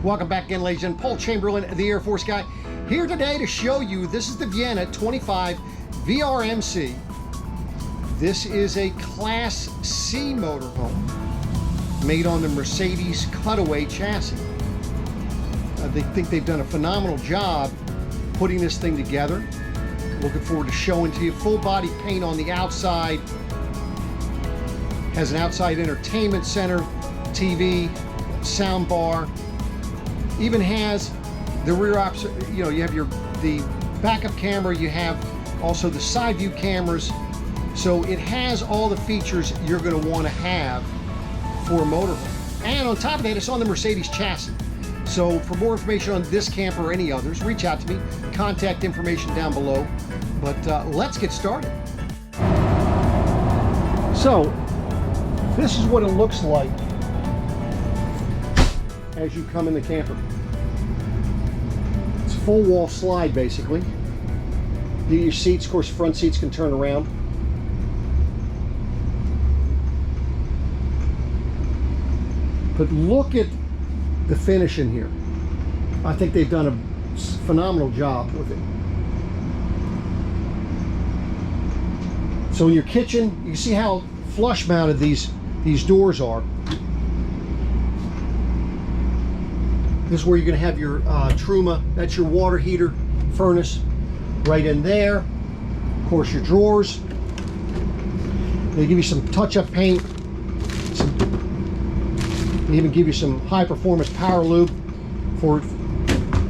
Welcome back again, ladies and gentlemen. Paul Chamberlain, the Air Force guy, here today to show you, this is the Vienna 25 VRMC. This is a Class C motorhome made on the Mercedes cutaway chassis. They think they've done a phenomenal job putting this thing together. Looking forward to showing to you. Full body paint on the outside. Has an outside entertainment center, TV, sound bar. Even has the rear you have the backup camera. You have also the side view cameras. So it has all the features you're going to want to have for a motorhome. And on top of that, it's on the Mercedes chassis. So for more information on this camper or any others, reach out to me. Contact information down below. But let's get started. So this is what it looks like as you come in the camper. It's a full wall slide basically. Your seats, of course, front seats can turn around. But look at the finish in here. I think they've done a phenomenal job with it. So in your kitchen, you can see how flush mounted these doors are. This is where you're going to have your 𝚘𝚑𝚎. That's your water heater furnace right in there. Of course, your drawers. They give you some touch-up paint. They even give you some high-performance power lube for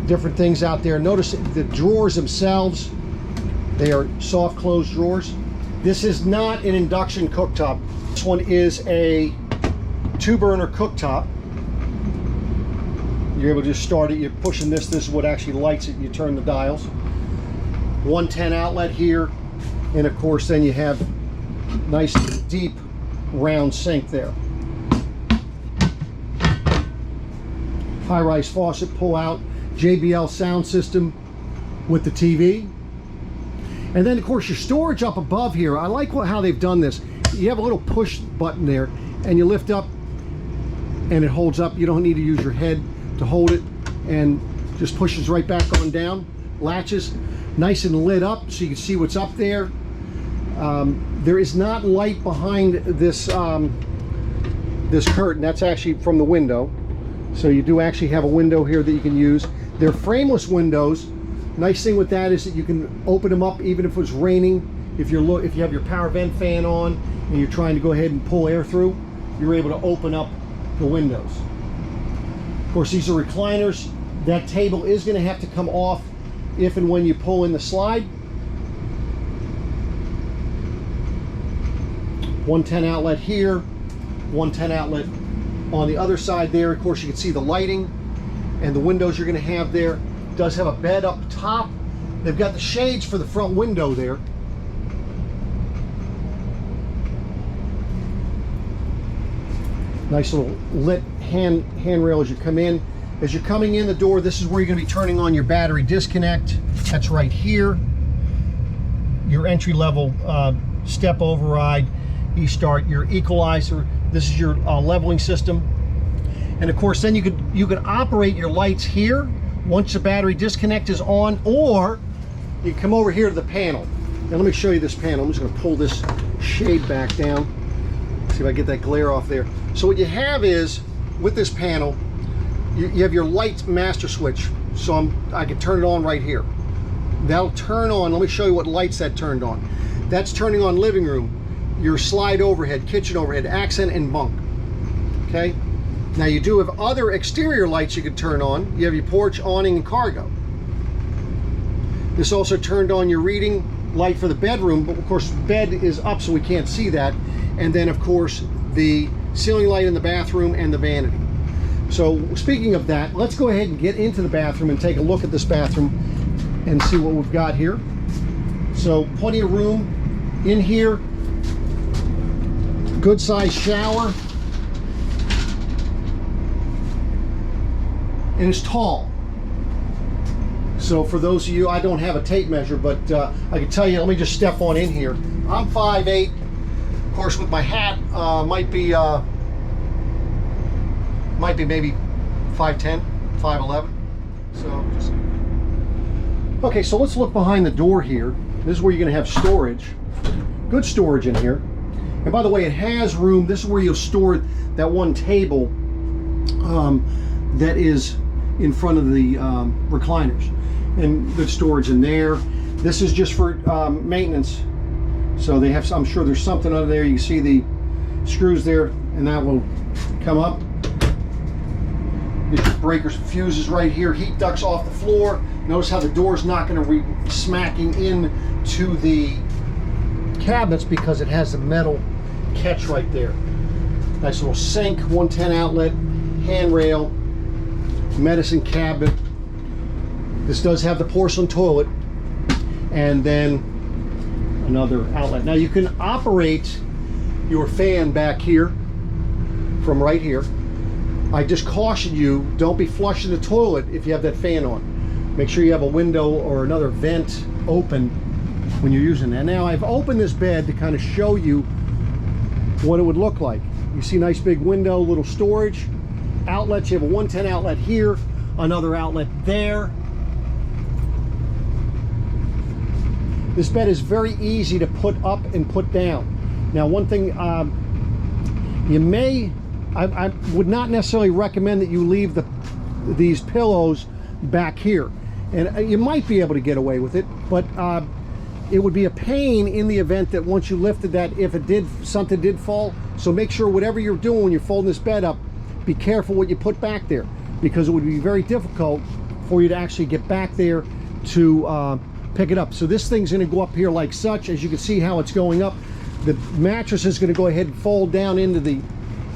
different things out there. Notice the drawers themselves. They are soft closed drawers. This is not an induction cooktop. This one is a 2-burner cooktop. You're able to just start it. You're pushing this. This is what actually lights it. You turn the dials. 110 outlet here. And of course, then you have nice deep round sink there. High-rise faucet pull out, JBL sound system with the TV. And then of course your storage up above here. I like how they've done this. You have a little push button there and you lift up and it holds up. You don't need to use your head to hold it, and just pushes right back on down. Latches nice and lit up so you can see what's up there. There is not light behind this this curtain. That's actually from the window. So you do actually have a window here that you can use. They're frameless windows. Nice thing with that is that you can open them up even if it's raining. If you have your power vent fan on and you're trying to go ahead and pull air through, you're able to open up the windows. Of course, these are recliners. That table is going to have to come off if and when you pull in the slide. 110 outlet here, 110 outlet on the other side there. Of course, you can see the lighting and the windows you're going to have there. It does have a bed up top. They've got the shades for the front window there. Nice little lit handrail as you come in. As you're coming in the door, this is where you're going to be turning on your battery disconnect. That's right here. Your entry level step override, e-start, your equalizer. This is your leveling system. And of course, then you could operate your lights here once the battery disconnect is on, or you come over here to the panel. Now let me show you this panel. I'm just going to pull this shade back down. See if I get that glare off there. So what you have is, with this panel, you have your light master switch. So I can turn it on right here. That'll turn on. Let me show you what lights that turned on. That's turning on living room, your slide overhead, kitchen overhead, accent, and bunk. Okay. Now you do have other exterior lights you can turn on. You have your porch, awning, and cargo. This also turned on your reading light for the bedroom, but of course the bed is up so we can't see that. And then of course the ceiling light in the bathroom and the vanity. So speaking of that, let's go ahead and get into the bathroom and take a look at this bathroom and see what we've got here. So plenty of room in here. Good sized shower. And it's tall. So for those of you, I don't have a tape measure, but I can tell you, let me just step on in here. I'm 5'8". Of course, with my hat, might be maybe 5'10". 511. So just okay. So let's look behind the door here. This is where you're going to have storage. Good storage in here. And by the way, it has room. This is where you'll store that one table that is in front of the recliners, and good storage in there. This is just for maintenance. So they have, I'm sure there's something under there. You can see the screws there, and that will come up. Get your breakers and fuses right here. Heat ducts off the floor. Notice how the door's not going to be smacking in to the cabinets because it has the metal catch right there. Nice little sink, 110 outlet, handrail, medicine cabinet. This does have the porcelain toilet, and then another outlet. Now you can operate your fan back here from right here. I just caution you, don't be flushing the toilet if you have that fan on. Make sure you have a window or another vent open when you're using that. Now I've opened this bed to kind of show you what it would look like. You see nice big window, little storage, outlets. You have a 110 outlet here, another outlet there. This bed is very easy to put up and put down. Now one thing, I would not necessarily recommend that you leave these pillows back here. And you might be able to get away with it, but it would be a pain in the event that once you lifted that, if something did fall. So make sure whatever you're doing when you're folding this bed up, be careful what you put back there, because it would be very difficult for you to actually get back there to pick it up. So this thing's going to go up here like such. As you can see how it's going up, the mattress is going to go ahead and fold down into the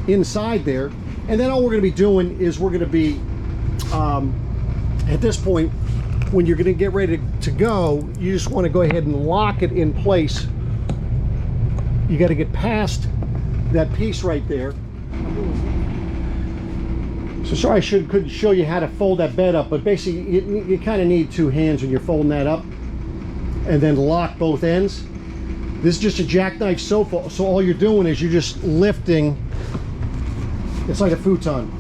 inside there, and then all we're going to be doing is we're going to be at this point, when you're going to get ready to go, you just want to go ahead and lock it in place. You got to get past that piece right there. So sorry, couldn't show you how to fold that bed up, but basically you kind of need two hands when you're folding that up, and then lock both ends. This is just a jackknife sofa, so all you're doing is you're just lifting. It's like a futon.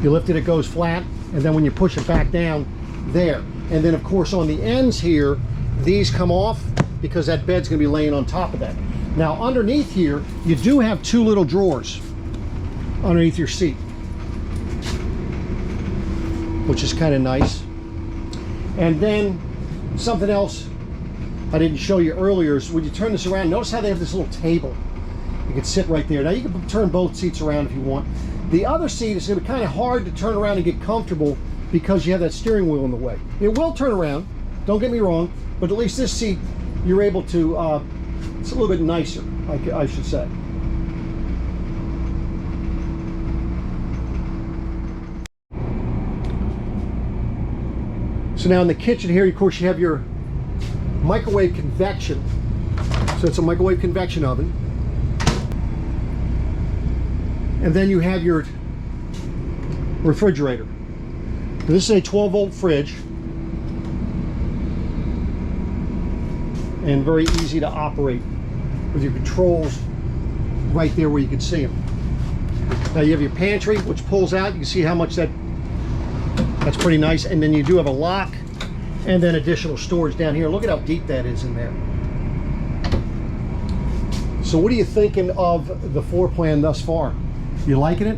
You lift it, it goes flat, and then when you push it back down, there. And then of course on the ends here, these come off because that bed's gonna be laying on top of that. Now underneath here, you do have two little drawers underneath your seat, which is kind of nice. And then something else I didn't show you earlier is when you turn this around, notice how they have this little table. You can sit right there. Now you can turn both seats around if you want. The other seat is going to be kind of hard to turn around and get comfortable because you have that steering wheel in the way. It will turn around, don't get me wrong, but at least this seat you're able to, it's a little bit nicer, I should say. So now in the kitchen here, of course, you have your microwave convection. So it's a microwave convection oven. And then you have your refrigerator. This is a 12-volt fridge, and very easy to operate with your controls right there where you can see them. Now you have your pantry, which pulls out. You can see how much that's pretty nice. And then you do have a lock and then additional storage down here. Look at how deep that is in there. So what are you thinking of the floor plan thus far? You liking it?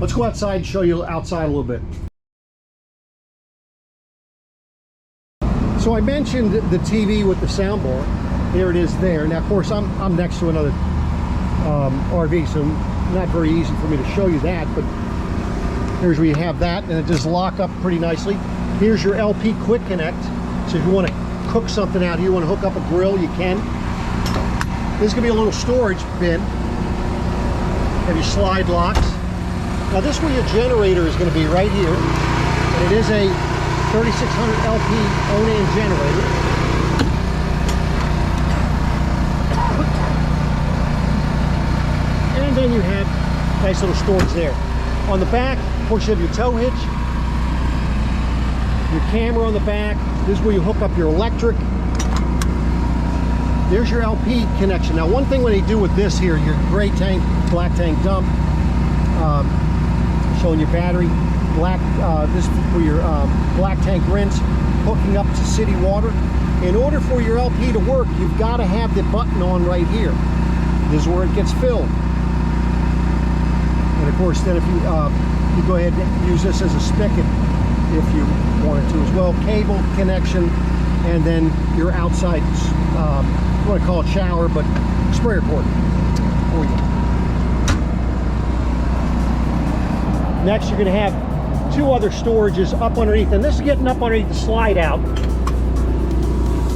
Let's go outside and show you outside a little bit. So I mentioned the TV with the soundbar. There it is there. Now, of course, I'm next to another RV, so not very easy for me to show you that, but here's where you have that, and it just lock up pretty nicely. Here's your LP Quick Connect. So if you want to cook something out here, you want to hook up a grill, you can. This is going to be a little storage bin. Have your slide locks. Now this is where your generator is going to be right here, and it is a 3600 LP Onan generator. And then you have nice little storage there. On the back, of course, you have your tow hitch, your camera on the back. This is where you hook up your electric. There's your LP connection. Now, one thing when they do with this here, your gray tank, black tank dump, showing your battery. Black, this is for your black tank rinse, hooking up to city water. In order for your LP to work, you've got to have the button on right here. This is where it gets filled. And of course, then if you go ahead and use this as a spigot if you wanted to as well. Cable connection, and then your outside, you want to call it shower, but sprayer port for you. Next, you're going to have 2 other storages up underneath, and this is getting up underneath the slide out.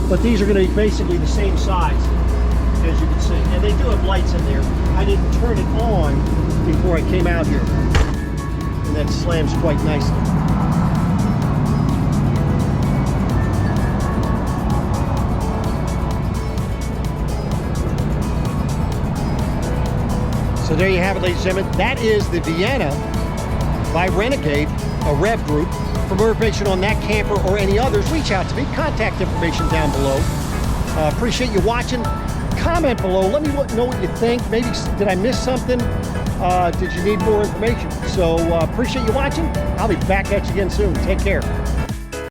But these are going to be basically the same size, as you can see. And they do have lights in there. I didn't turn it on before I came out here. And that slams quite nicely. So there you have it, ladies and gentlemen. That is the Vienna by Renegade, a rev group. For more information on that camper or any others, reach out to me. Contact information down below. Appreciate you watching. Comment below. Let me know what you think. Maybe did I miss something? Did you need more information? So appreciate you watching. I'll be back at you again soon. Take care.